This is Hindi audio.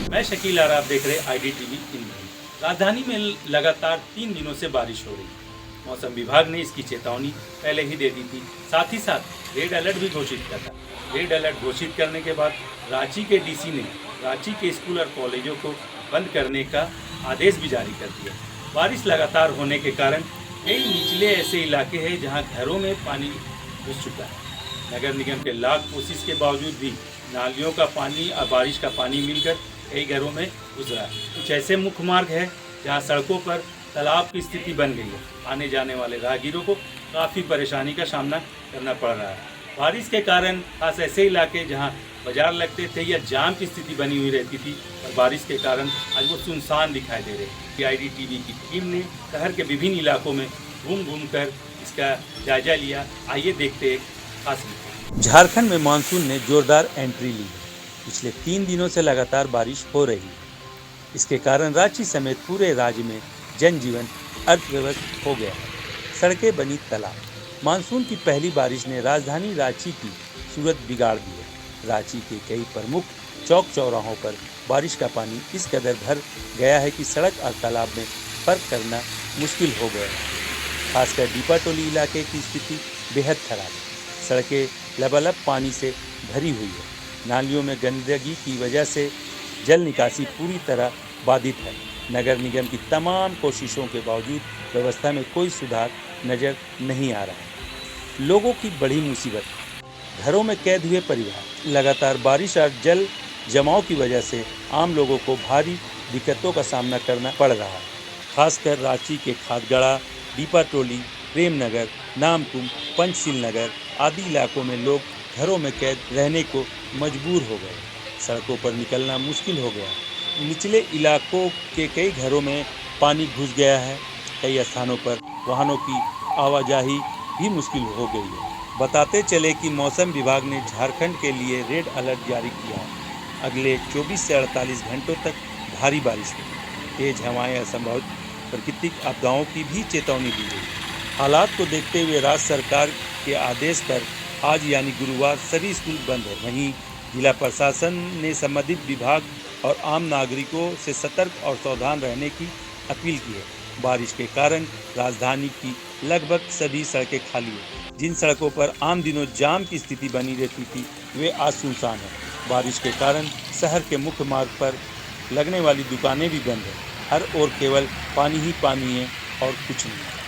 मैं शकील आर, आप देख रहे IDTV इंद्रधनुष। राजधानी में लगातार 3 दिनों से बारिश हो रही है। मौसम विभाग ने इसकी चेतावनी पहले ही दे दी थी, साथ ही साथ रेड अलर्ट भी घोषित किया था। रेड अलर्ट घोषित करने के बाद रांची के DC ने रांची के स्कूल और कॉलेजों को बंद करने का आदेश भी जारी कर दिया। बारिश लगातार होने के कारण कई निचले ऐसे इलाके हैं जहां घरों में पानी घुस चुका है। नगर निगम के लाख कोशिश के बावजूद भी नालियों का पानी और बारिश का पानी मिलकर कई घरों में घुस रहा है। कुछ ऐसे मुख्य मार्ग है जहां सड़कों पर तालाब की स्थिति बन गई है। आने जाने वाले राहगीरों को काफ़ी परेशानी का सामना करना पड़ रहा है। बारिश के कारण खास ऐसे इलाके जहां बाजार लगते थे या जाम की स्थिति बनी हुई रहती थी, और बारिश के कारण आज वो सुनसान दिखाई दे रहे हैं। IDTV की टीम ने शहर के विभिन्न इलाकों में घूम कर इसका जायजा लिया। आइए देखते हैं खास रिपोर्ट। झारखंड में मानसून ने जोरदार एंट्री ली है। पिछले 3 दिनों से लगातार बारिश हो रही है। इसके कारण रांची समेत पूरे राज्य में जनजीवन अर्थव्यवस्थ हो गया है। सड़कें बनी तालाब। मानसून की पहली बारिश ने राजधानी रांची की सूरत बिगाड़ दी है। रांची के कई प्रमुख चौक चौराहों पर बारिश का पानी इस कदर भर गया है कि सड़क और तालाब में फर्क करना मुश्किल हो गया है। खासकर दीपाटोली इलाके की स्थिति बेहद खराब है। सड़कें लबालब पानी से भरी हुई है। नालियों में गंदगी की वजह से जल निकासी पूरी तरह बाधित है। नगर निगम की तमाम कोशिशों के बावजूद व्यवस्था में कोई सुधार नजर नहीं आ रहा है। लोगों की बड़ी मुसीबत, घरों में कैद हुए परिवार। लगातार बारिश और जल जमाव की वजह से आम लोगों को भारी दिक्कतों का सामना करना पड़ रहा है। खासकर रांची के खादगड़ा, दीपाटोली, प्रेम नगर, नामकुम, पंचशील नगर आदि इलाकों में लोग घरों में कैद रहने को मजबूर हो गए। सड़कों पर निकलना मुश्किल हो गया। निचले इलाकों के कई घरों में पानी घुस गया है। कई स्थानों पर वाहनों की आवाजाही भी मुश्किल हो गई है। बताते चले कि मौसम विभाग ने झारखंड के लिए रेड अलर्ट जारी किया है। अगले 24 से 48 घंटों तक भारी बारिश होगी। तेज हवाएं और संभावित प्राकृतिक आपदाओं की भी चेतावनी दी गई। हालात को देखते हुए राज्य सरकार के आदेश पर आज यानी गुरुवार सभी स्कूल बंद है। वहीं जिला प्रशासन ने संबंधित विभाग और आम नागरिकों से सतर्क और सावधान रहने की अपील की है। बारिश के कारण राजधानी की लगभग सभी सड़कें खाली हैं। जिन सड़कों पर आम दिनों जाम की स्थिति बनी रहती थी, वे आज सुनसान हैं। बारिश के कारण शहर के मुख्य मार्ग पर लगने वाली दुकानें भी बंद हैं। हर ओर केवल पानी ही पानी है और कुछ नहीं।